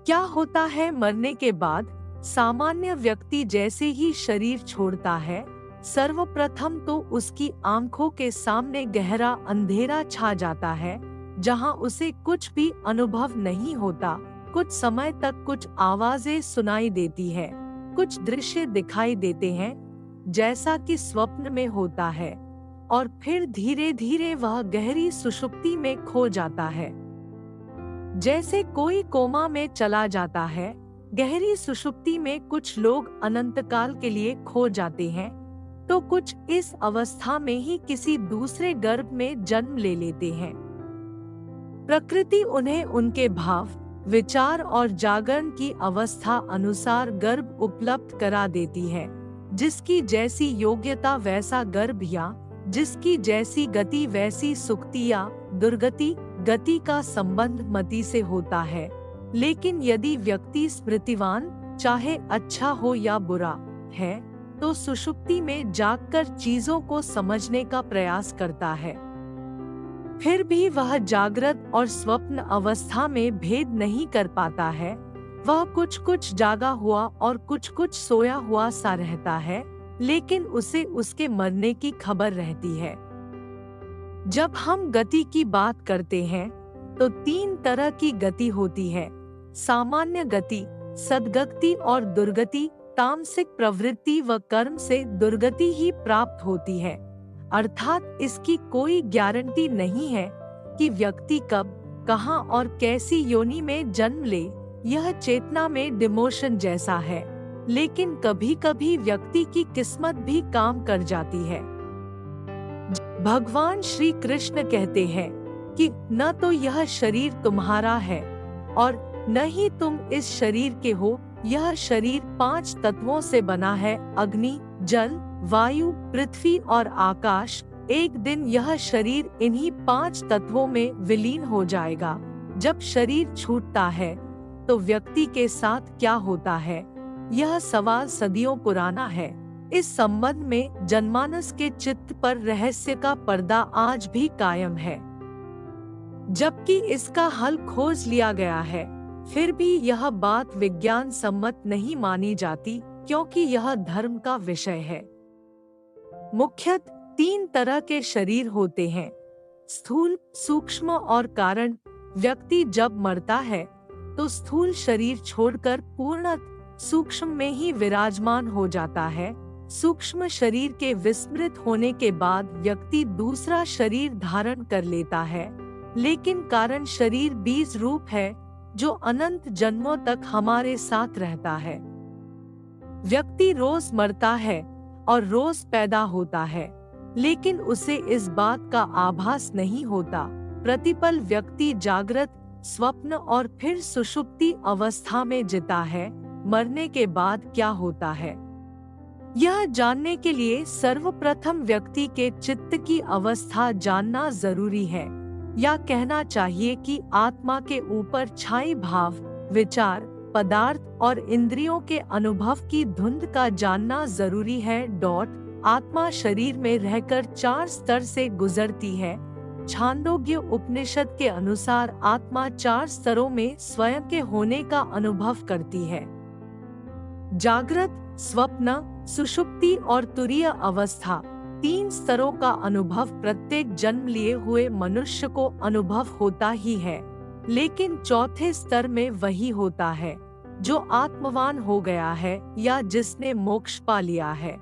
क्या होता है मरने के बाद? सामान्य व्यक्ति जैसे ही शरीर छोड़ता है, सर्वप्रथम तो उसकी आंखों के सामने गहरा अंधेरा छा जाता है, जहां उसे कुछ भी अनुभव नहीं होता। कुछ समय तक कुछ आवाजें सुनाई देती है, कुछ दृश्य दिखाई देते हैं, जैसा कि स्वप्न में होता है, और फिर धीरे धीरे वह गहरी सुषुप्ति में खो जाता है। जैसे कोई कोमा में चला जाता है, गहरी सुषुप्ति में कुछ लोग अनंतकाल के लिए खो जाते हैं, तो कुछ इस अवस्था में ही किसी दूसरे गर्भ में जन्म ले लेते हैं। प्रकृति उन्हें उनके भाव, विचार और जागरण की अवस्था अनुसार गर्भ उपलब्ध करा देती है। जिसकी जैसी योग्यता वैसा गर्भ, या जिसकी जैसी गति वैसी सुक्ति या दुर्गति। गति का संबंध मति से होता है, लेकिन यदि व्यक्ति स्मृतिवान, चाहे अच्छा हो या बुरा है, तो सुषुप्ति में जागकर चीजों को समझने का प्रयास करता है। फिर भी वह जागृत और स्वप्न अवस्था में भेद नहीं कर पाता है। वह कुछ कुछ जागा हुआ और कुछ कुछ सोया हुआ सा रहता है, लेकिन उसे उसके मरने की खबर रहती है। जब हम गति की बात करते हैं, तो 3 तरह की गति होती है: सामान्य गति, सद्गति और दुर्गति। तामसिक प्रवृत्ति व कर्म से दुर्गति ही प्राप्त होती है, अर्थात इसकी कोई गारंटी नहीं है कि व्यक्ति कब, कहां और कैसी योनि में जन्म ले। यह चेतना में डिमोशन जैसा है, लेकिन कभी कभी व्यक्ति की किस्मत भी काम कर जाती है। भगवान श्री कृष्ण कहते हैं कि न तो यह शरीर तुम्हारा है और न ही तुम इस शरीर के हो। यह शरीर 5 तत्वों से बना है: अग्नि, जल, वायु, पृथ्वी और आकाश। एक दिन यह शरीर इन्हीं 5 तत्वों में विलीन हो जाएगा। जब शरीर छूटता है तो व्यक्ति के साथ क्या होता है, यह सवाल सदियों पुराना है। इस संबंध में जनमानस के चित्त पर रहस्य का पर्दा आज भी कायम है, जबकि इसका हल खोज लिया गया है। फिर भी यह बात विज्ञान सम्मत नहीं मानी जाती, क्योंकि यह धर्म का विषय है। मुख्यतः 3 तरह के शरीर होते हैं: स्थूल, सूक्ष्म और कारण। व्यक्ति जब मरता है तो स्थूल शरीर छोड़कर पूर्णतः सूक्ष्म में ही विराजमान हो जाता है। सूक्ष्म शरीर के विस्मृत होने के बाद व्यक्ति दूसरा शरीर धारण कर लेता है, लेकिन कारण शरीर बीज रूप है जो अनंत जन्मों तक हमारे साथ रहता है। व्यक्ति रोज मरता है और रोज पैदा होता है, लेकिन उसे इस बात का आभास नहीं होता। प्रतिपल व्यक्ति जागृत, स्वप्न और फिर सुषुप्ति अवस्था में जीता है। मरने के बाद क्या होता है, यह जानने के लिए सर्वप्रथम व्यक्ति के चित्त की अवस्था जानना जरूरी है, या कहना चाहिए कि आत्मा के ऊपर छाई भाव, विचार, पदार्थ और इंद्रियों के अनुभव की धुंध का जानना जरूरी है। आत्मा शरीर में रहकर 4 स्तर से गुजरती है। छांदोग्य उपनिषद के अनुसार आत्मा 4 स्तरों में स्वयं के होने का अनुभव करती है: जागृत, स्वप्न, सुषुप्ति और तुरीय अवस्था। 3 स्तरों का अनुभव प्रत्येक जन्म लिए हुए मनुष्य को अनुभव होता ही है, लेकिन चौथे स्तर में वही होता है जो आत्मवान हो गया है या जिसने मोक्ष पा लिया है।